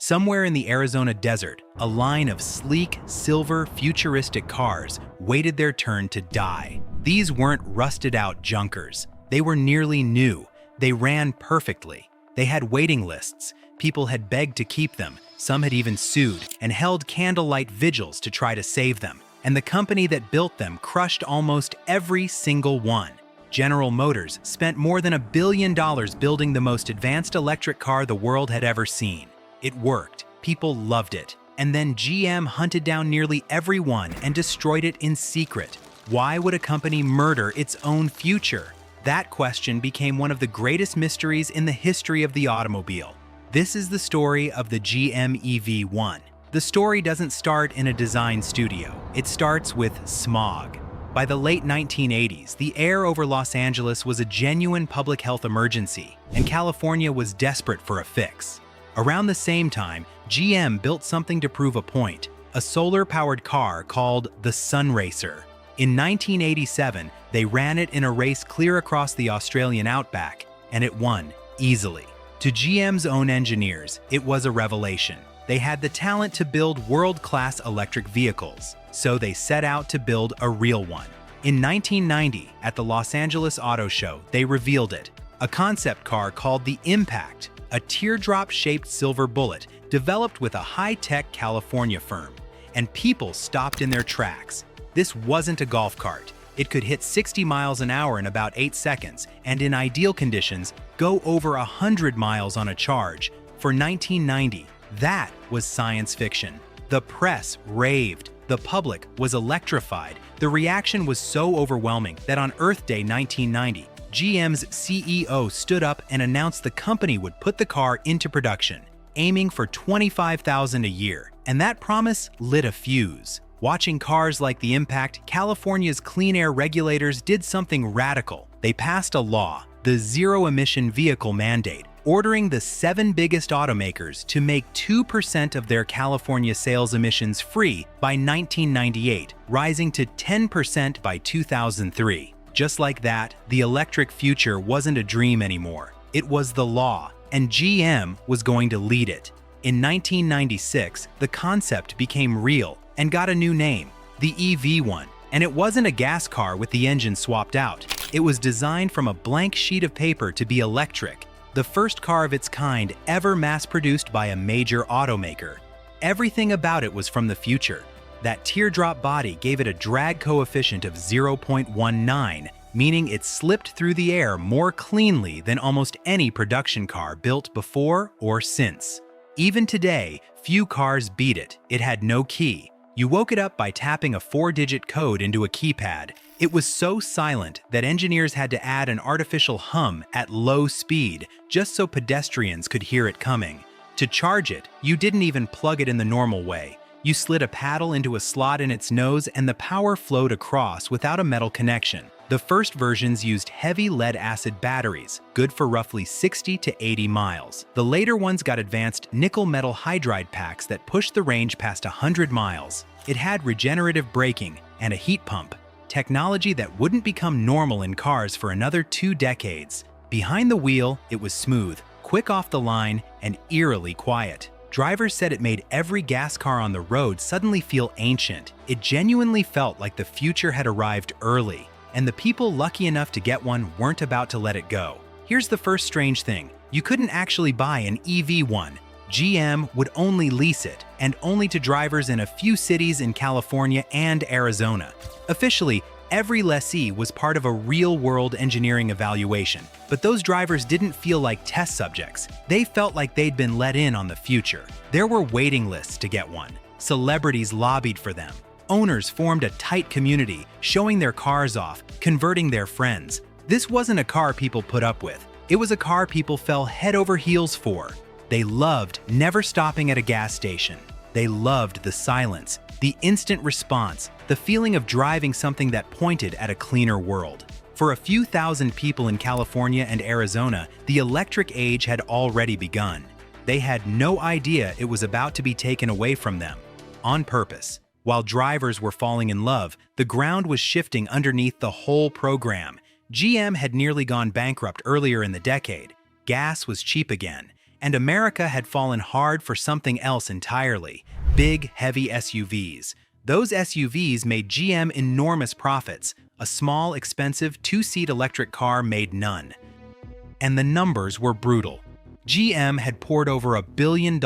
Somewhere in the Arizona desert, a line of sleek, silver, futuristic cars waited their turn to die. These weren't rusted-out junkers. They were nearly new. They ran perfectly. They had waiting lists. People had begged to keep them. Some had even sued and held candlelight vigils to try to save them. And the company that built them crushed almost every single one. General Motors spent more than $1 billion building the most advanced electric car the world had ever seen. It worked. People loved it. And then GM hunted down nearly everyone and destroyed it in secret. Why would a company murder its own future? That question became one of the greatest mysteries in the history of the automobile. This is the story of the GM EV1. The story doesn't start in a design studio. It starts with smog. By the late 1980s, the air over Los Angeles was a genuine public health emergency, and California was desperate for a fix. Around the same time, GM built something to prove a point, a solar-powered car called the Sun Racer. In 1987, they ran it in a race clear across the Australian outback, and it won, easily. To GM's own engineers, it was a revelation. They had the talent to build world-class electric vehicles, so they set out to build a real one. In 1990, at the Los Angeles Auto Show, they revealed it, a concept car called the Impact, a teardrop-shaped silver bullet developed with a high-tech California firm. And people stopped in their tracks. This wasn't a golf cart. It could hit 60 miles an hour in about 8 seconds, and in ideal conditions, go over 100 miles on a charge. For 1990, that was science fiction. The press raved. The public was electrified. The reaction was so overwhelming that on Earth Day 1990, GM's CEO stood up and announced the company would put the car into production, aiming for $25,000 a year. And that promise lit a fuse. Watching cars like the Impact, California's clean air regulators did something radical. They passed a law, the Zero Emission Vehicle Mandate, ordering the 7 biggest automakers to make 2% of their California sales emissions free by 1998, rising to 10% by 2003. Just like that, the electric future wasn't a dream anymore. It was the law, and GM was going to lead it. In 1996, the concept became real and got a new name, the EV1. And it wasn't a gas car with the engine swapped out. It was designed from a blank sheet of paper to be electric, the first car of its kind ever mass-produced by a major automaker. Everything about it was from the future. That teardrop body gave it a drag coefficient of 0.19, meaning it slipped through the air more cleanly than almost any production car built before or since. Even today, few cars beat it. It had no key. You woke it up by tapping a 4-digit code into a keypad. It was so silent that engineers had to add an artificial hum at low speed just so pedestrians could hear it coming. To charge it, you didn't even plug it in the normal way. You slid a paddle into a slot in its nose and the power flowed across without a metal connection. The first versions used heavy lead-acid batteries, good for roughly 60 to 80 miles. The later ones got advanced nickel-metal hydride packs that pushed the range past 100 miles. It had regenerative braking and a heat pump, technology that wouldn't become normal in cars for another 2 decades. Behind the wheel, it was smooth, quick off the line, and eerily quiet. Drivers said it made every gas car on the road suddenly feel ancient. It genuinely felt like the future had arrived early, and the people lucky enough to get one weren't about to let it go. Here's the first strange thing. You couldn't actually buy an EV1. GM would only lease it, and only to drivers in a few cities in California and Arizona. Officially, every lessee was part of a real-world engineering evaluation, but those drivers didn't feel like test subjects. They felt like they'd been let in on the future. There were waiting lists to get one. Celebrities lobbied for them. Owners formed a tight community, showing their cars off, converting their friends. This wasn't a car people put up with. It was a car people fell head over heels for. They loved never stopping at a gas station. They loved the silence, the instant response, the feeling of driving something that pointed at a cleaner world. For a few thousand people in California and Arizona, the electric age had already begun. They had no idea it was about to be taken away from them, on purpose. While drivers were falling in love, the ground was shifting underneath the whole program. GM had nearly gone bankrupt earlier in the decade. Gas was cheap again, and America had fallen hard for something else entirely: big, heavy SUVs. Those SUVs made GM enormous profits. A small, expensive, two-seat electric car made none. And the numbers were brutal. GM had poured over $1 billion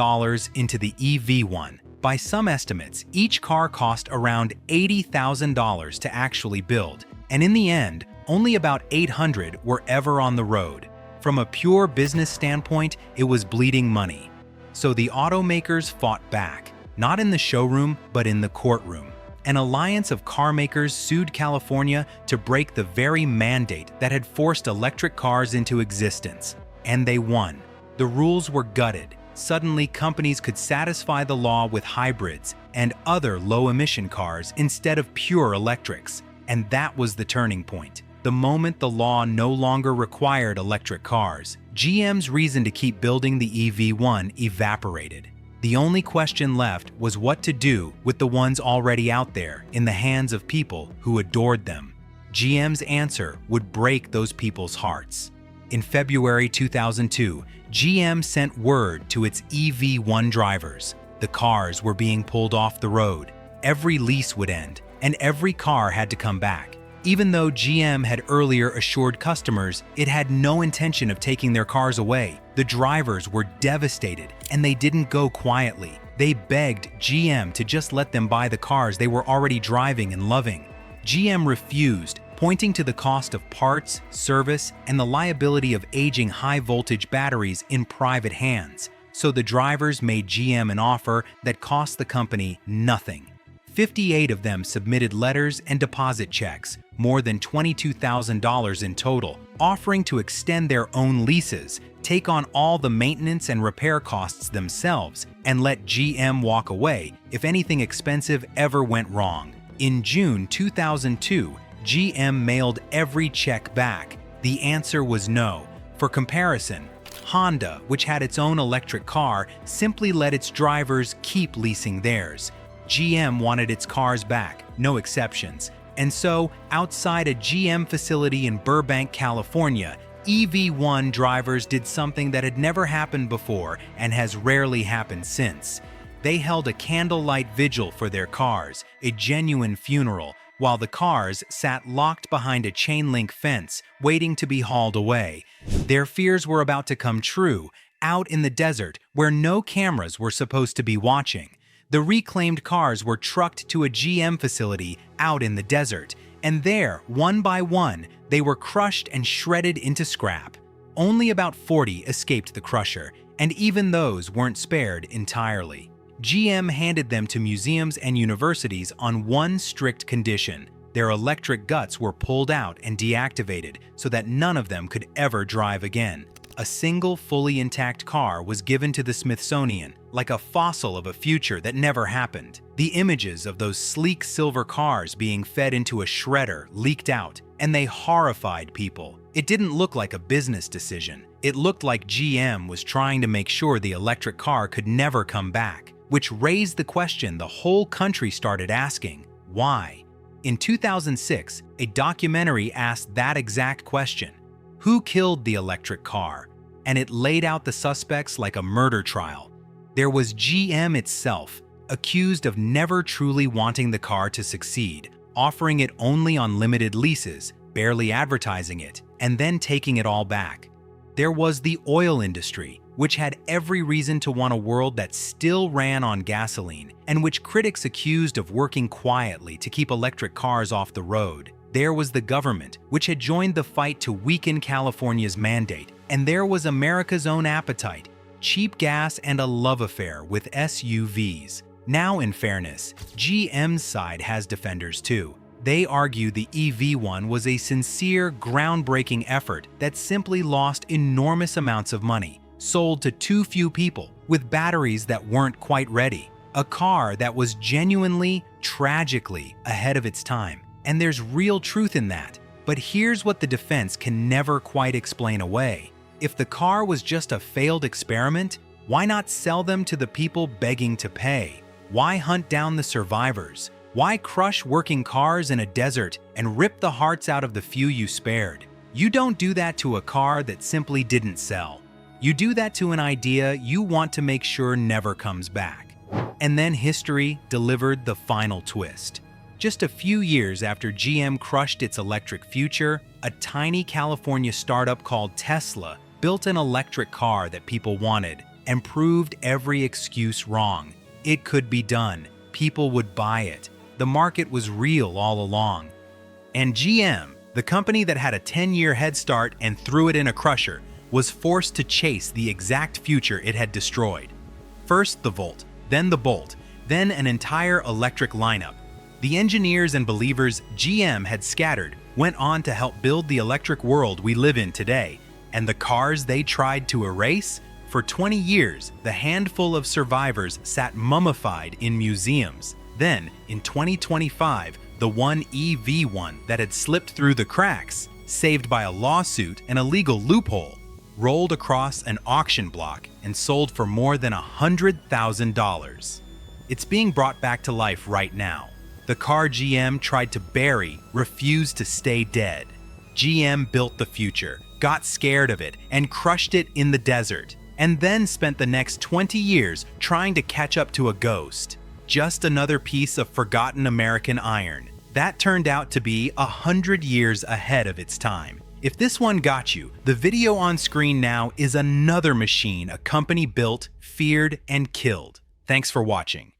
into the EV1. By some estimates, each car cost around $80,000 to actually build, and in the end, only about 800 were ever on the road. From a pure business standpoint, it was bleeding money. So the automakers fought back, not in the showroom, but in the courtroom. An alliance of car makers sued California to break the very mandate that had forced electric cars into existence. And they won. The rules were gutted. Suddenly, companies could satisfy the law with hybrids and other low-emission cars instead of pure electrics. And that was the turning point. The moment the law no longer required electric cars, GM's reason to keep building the EV1 evaporated. The only question left was what to do with the ones already out there in the hands of people who adored them. GM's answer would break those people's hearts. In February 2002, GM sent word to its EV1 drivers. The cars were being pulled off the road. Every lease would end, and every car had to come back. Even though GM had earlier assured customers it had no intention of taking their cars away, the drivers were devastated, and they didn't go quietly. They begged GM to just let them buy the cars they were already driving and loving. GM refused, pointing to the cost of parts, service, and the liability of aging high-voltage batteries in private hands. So the drivers made GM an offer that cost the company nothing. 58 of them submitted letters and deposit checks, more than $22,000 in total, offering to extend their own leases, take on all the maintenance and repair costs themselves, and let GM walk away if anything expensive ever went wrong. In June 2002, GM mailed every check back. The answer was no. For comparison, Honda, which had its own electric car, simply let its drivers keep leasing theirs. GM wanted its cars back, no exceptions. And so, outside a GM facility in Burbank, California, EV1 drivers did something that had never happened before and has rarely happened since. They held a candlelight vigil for their cars, a genuine funeral, while the cars sat locked behind a chain-link fence, waiting to be hauled away. Their fears were about to come true, out in the desert where no cameras were supposed to be watching. The reclaimed cars were trucked to a GM facility out in the desert, and there, one by one, they were crushed and shredded into scrap. Only about 40 escaped the crusher, and even those weren't spared entirely. GM handed them to museums and universities on one strict condition: their electric guts were pulled out and deactivated so that none of them could ever drive again. A single fully intact car was given to the Smithsonian, like a fossil of a future that never happened. The images of those sleek silver cars being fed into a shredder leaked out, and they horrified people. It didn't look like a business decision. It looked like GM was trying to make sure the electric car could never come back, which raised the question the whole country started asking: why? In 2006, a documentary asked that exact question: who killed the electric car? And it laid out the suspects like a murder trial. There was GM itself, accused of never truly wanting the car to succeed, offering it only on limited leases, barely advertising it, and then taking it all back. There was the oil industry, which had every reason to want a world that still ran on gasoline, and which critics accused of working quietly to keep electric cars off the road. There was the government, which had joined the fight to weaken California's mandate. And there was America's own appetite, cheap gas, and a love affair with SUVs. Now, in fairness, GM's side has defenders too. They argue the EV1 was a sincere, groundbreaking effort that simply lost enormous amounts of money, sold to too few people, with batteries that weren't quite ready. A car that was genuinely, tragically ahead of its time. And there's real truth in that. But here's what the defense can never quite explain away. If the car was just a failed experiment, why not sell them to the people begging to pay? Why hunt down the survivors? Why crush working cars in a desert and rip the hearts out of the few you spared? You don't do that to a car that simply didn't sell. You do that to an idea you want to make sure never comes back. And then history delivered the final twist. Just a few years after GM crushed its electric future, a tiny California startup called Tesla built an electric car that people wanted and proved every excuse wrong. It could be done. People would buy it. The market was real all along. And GM, the company that had a 10-year head start and threw it in a crusher, was forced to chase the exact future it had destroyed. First the Volt, then the Bolt, then an entire electric lineup. The engineers and believers GM had scattered went on to help build the electric world we live in today. And the cars they tried to erase? For 20 years, the handful of survivors sat mummified in museums. Then, in 2025, the one EV1 that had slipped through the cracks, saved by a lawsuit and a legal loophole, rolled across an auction block and sold for more than $100,000. It's being brought back to life right now. The car GM tried to bury refused to stay dead. GM built the future, got scared of it, and crushed it in the desert, and then spent the next 20 years trying to catch up to a ghost. Just another piece of forgotten American iron. That turned out to be 100 years ahead of its time. If this one got you, the video on screen now is another machine a company built, feared, and killed. Thanks for watching.